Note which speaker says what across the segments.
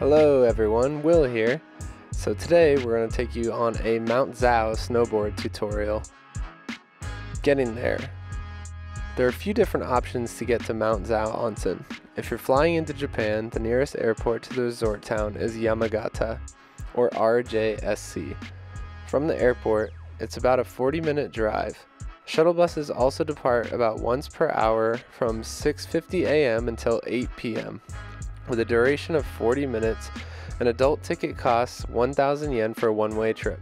Speaker 1: Hello everyone, Will here. So today we're going to take you on a Mount Zao snowboard tutorial. Getting there. There are a few different options to get to Mount Zao Onsen. If you're flying into Japan, the nearest airport to the resort town is Yamagata, or RJSC. From the airport, it's about a 40-minute drive. Shuttle buses also depart about once per hour from 6:50 a.m. until 8 p.m. With a duration of 40 minutes, an adult ticket costs 1,000 yen for a one-way trip.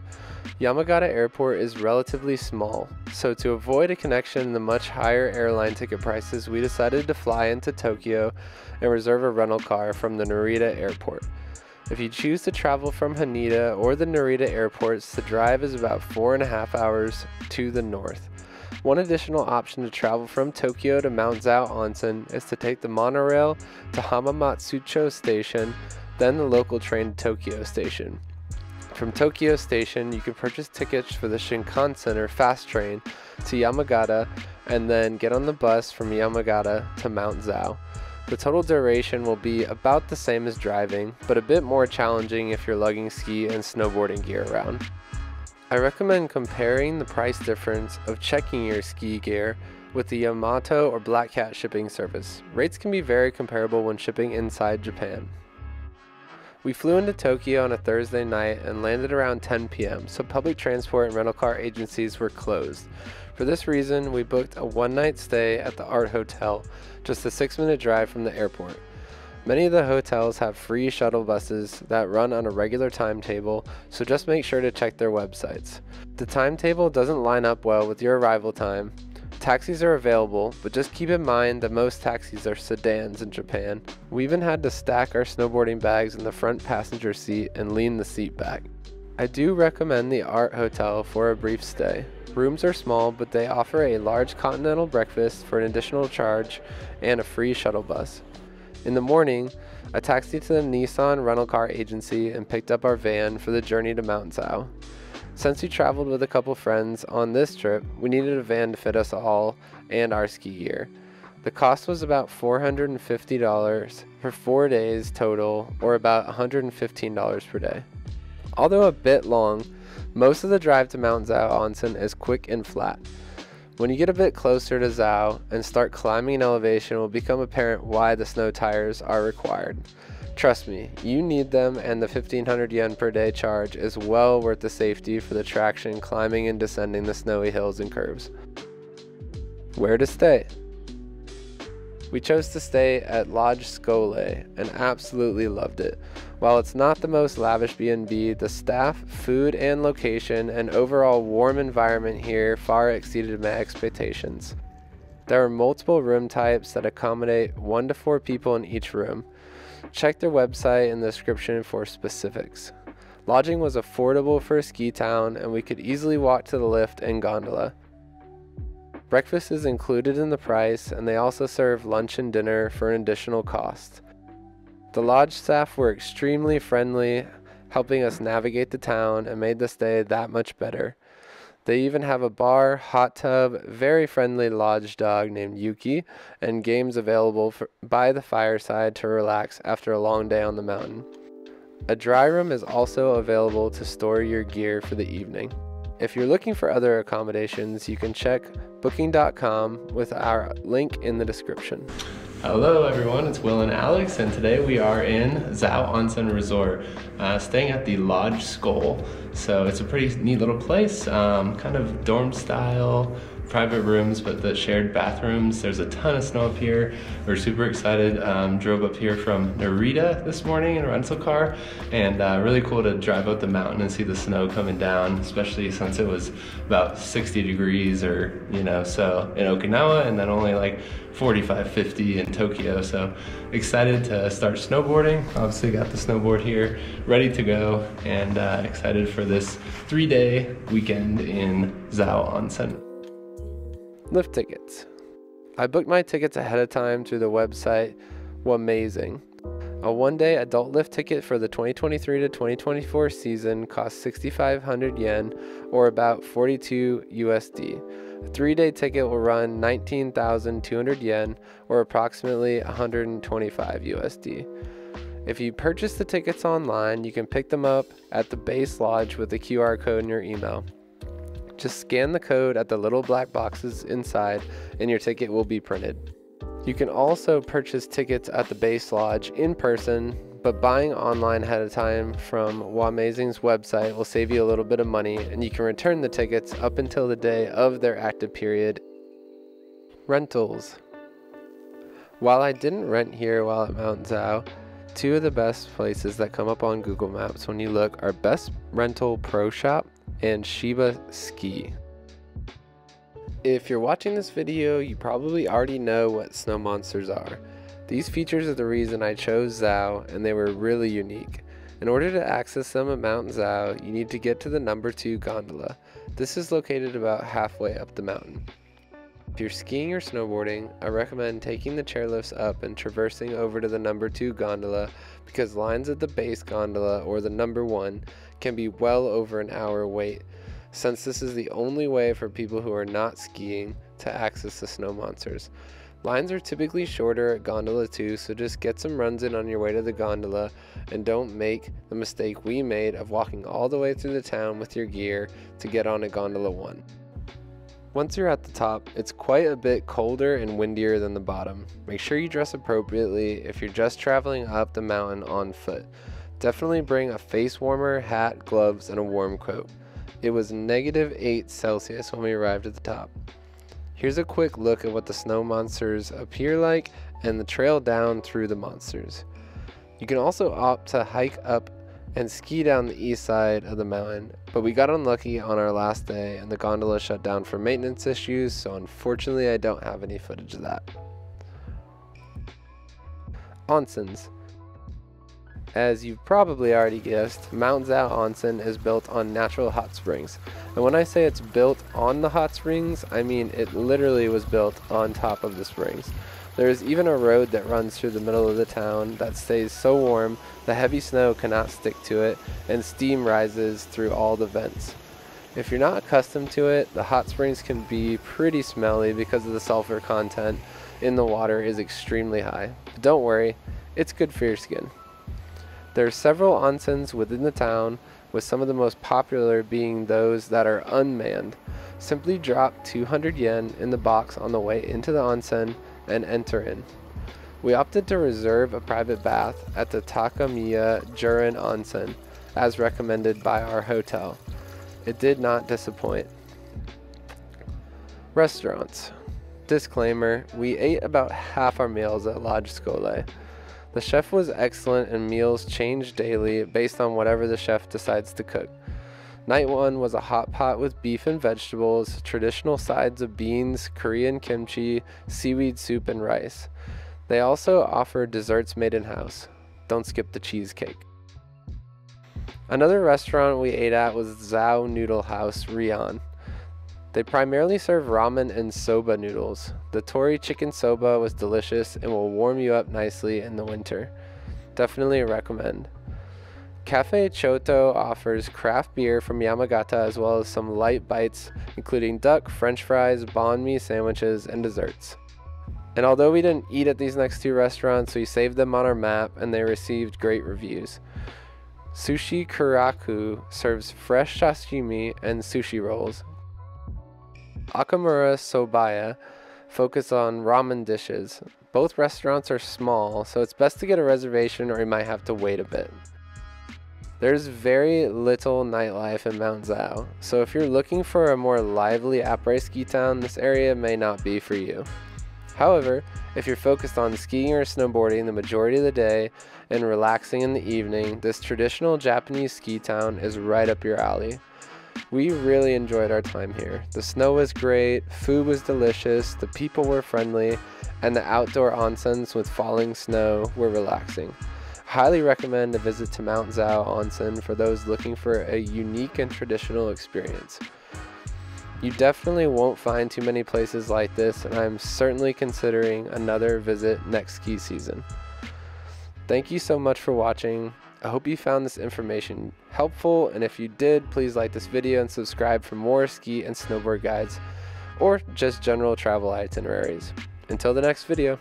Speaker 1: Yamagata Airport is relatively small, so to avoid a connection in the much higher airline ticket prices, we decided to fly into Tokyo and reserve a rental car from the Narita Airport. If you choose to travel from Haneda or the Narita airports, the drive is about 4.5 hours to the north. One additional option to travel from Tokyo to Mount Zao Onsen is to take the monorail to Hamamatsucho Station, then the local train to Tokyo Station. From Tokyo Station, you can purchase tickets for the Shinkansen or fast train to Yamagata and then get on the bus from Yamagata to Mount Zao. The total duration will be about the same as driving, but a bit more challenging if you're lugging ski and snowboarding gear around. I recommend comparing the price difference of checking your ski gear with the Yamato or Black Cat shipping service. Rates can be very comparable when shipping inside Japan. We flew into Tokyo on a Thursday night and landed around 10 p.m., so public transport and rental car agencies were closed. For this reason, we booked a one-night stay at the Art Hotel, just a 6-minute drive from the airport. Many of the hotels have free shuttle buses that run on a regular timetable, so just make sure to check their websites. The timetable doesn't line up well with your arrival time. Taxis are available, but just keep in mind that most taxis are sedans in Japan. We even had to stack our snowboarding bags in the front passenger seat and lean the seat back. I do recommend the Art Hotel for a brief stay. Rooms are small, but they offer a large continental breakfast for an additional charge and a free shuttle bus. In the morning, I taxied to the Nissan rental car agency and picked up our van for the journey to Mount Zao. Since we traveled with a couple friends on this trip, we needed a van to fit us all and our ski gear. The cost was about $450 for 4 days total, or about $115 per day. Although a bit long, most of the drive to Mount Zao Onsen is quick and flat. When you get a bit closer to Zao and start climbing in elevation, it will become apparent why the snow tires are required. Trust me, you need them, and the 1,500 yen per day charge is well worth the safety for the traction climbing and descending the snowy hills and curves. Where to stay? We chose to stay at Lodge Skole and absolutely loved it. While it's not the most lavish B&B, the staff, food, and location and overall warm environment here far exceeded my expectations. There are multiple room types that accommodate 1 to 4 people in each room. Check their website in the description for specifics. Lodging was affordable for a ski town, and we could easily walk to the lift and gondola. Breakfast is included in the price, and they also serve lunch and dinner for an additional cost. The lodge staff were extremely friendly, helping us navigate the town and made the stay that much better. They even have a bar, hot tub, very friendly lodge dog named Yuki, and games available by the fireside to relax after a long day on the mountain. A dry room is also available to store your gear for the evening. If you're looking for other accommodations, you can check booking.com with our link in the description. Hello everyone, it's Will and Alex, and today we are in Zao Onsen Resort, staying at the Lodge Skole. So it's a pretty neat little place, kind of dorm style, private rooms, but the shared bathrooms. There's a ton of snow up here. We're super excited. Drove up here from Narita this morning in a rental car, and really cool to drive up the mountain and see the snow coming down, especially since it was about 60 degrees or, so in Okinawa, and then only like 45, 50 in Tokyo. So excited to start snowboarding. Obviously got the snowboard here ready to go, and excited for this 3-day weekend in Zao Onsen. Lift tickets. I booked my tickets ahead of time through the website Wamazing. A one-day adult lift ticket for the 2023 to 2024 season costs 6,500 yen, or about 42 USD. A 3-day ticket will run 19,200 yen, or approximately 125 USD. If you purchase the tickets online, you can pick them up at the base lodge with the QR code in your email. Just scan the code at the little black boxes inside and your ticket will be printed. You can also purchase tickets at the base lodge in person, but buying online ahead of time from Wamazing's website will save you a little bit of money, and you can return the tickets up until the day of their active period. Rentals. While I didn't rent here while at Mount Zao, two of the best places that come up on Google Maps when you look are Best Rental Pro Shop and Shiba Ski. If you're watching this video, you probably already know what snow monsters are. These features are the reason I chose Zao, and they were really unique. In order to access them at Mount Zao, you need to get to the number 2 gondola. This is located about halfway up the mountain. If you're skiing or snowboarding, I recommend taking the chairlifts up and traversing over to the number 2 gondola, because lines at the base gondola or the number 1 can be well over an hour wait, since this is the only way for people who are not skiing to access the snow monsters. Lines are typically shorter at gondola 2, so just get some runs in on your way to the gondola and don't make the mistake we made of walking all the way through the town with your gear to get on a gondola 1. Once you're at the top, it's quite a bit colder and windier than the bottom. Make sure you dress appropriately if you're just traveling up the mountain on foot. Definitely bring a face warmer, hat, gloves, and a warm coat. It was -8 Celsius when we arrived at the top. Here's a quick look at what the snow monsters appear like and the trail down through the monsters. You can also opt to hike up and ski down the east side of the mountain, but we got unlucky on our last day and the gondola shut down for maintenance issues, so unfortunately I don't have any footage of that. Onsens. As you've probably already guessed, Mount Zao Onsen is built on natural hot springs. And when I say it's built on the hot springs, I mean it literally was built on top of the springs. There is even a road that runs through the middle of the town that stays so warm the heavy snow cannot stick to it, and steam rises through all the vents. If you're not accustomed to it, the hot springs can be pretty smelly because of the sulfur content in the water is extremely high. But don't worry, it's good for your skin. There are several onsens within the town, with some of the most popular being those that are unmanned. Simply drop 200 yen in the box on the way into the onsen and enter in. We opted to reserve a private bath at the Takamiya Jurin Onsen, as recommended by our hotel. It did not disappoint. Restaurants. Disclaimer, we ate about half our meals at Lodge Skole. The chef was excellent and meals changed daily based on whatever the chef decides to cook. Night 1 was a hot pot with beef and vegetables, traditional sides of beans, Korean kimchi, seaweed soup, and rice. They also offered desserts made in-house. Don't skip the cheesecake. Another restaurant we ate at was Zao Noodle House Rion. They primarily serve ramen and soba noodles. The tori chicken soba was delicious and will warm you up nicely in the winter. Definitely recommend. Cafe Choto offers craft beer from Yamagata as well as some light bites, including duck, french fries, banh mi sandwiches, and desserts. And although we didn't eat at these next 2 restaurants, we saved them on our map and they received great reviews. Sushi Kuraku serves fresh sashimi and sushi rolls. Akamura Sobaya focus on ramen dishes. Both restaurants are small, so it's best to get a reservation or you might have to wait a bit. There's very little nightlife in Mount Zao, so if you're looking for a more lively après ski town, this area may not be for you. However, if you're focused on skiing or snowboarding the majority of the day and relaxing in the evening, this traditional Japanese ski town is right up your alley. We really enjoyed our time here. The snow was great, food was delicious, the people were friendly, and the outdoor onsens with falling snow were relaxing. Highly recommend a visit to Mount Zao Onsen for those looking for a unique and traditional experience. You definitely won't find too many places like this, and I'm certainly considering another visit next ski season. Thank you so much for watching. I hope you found this information helpful, and if you did, please like this video and subscribe for more ski and snowboard guides, or just general travel itineraries. Until the next video.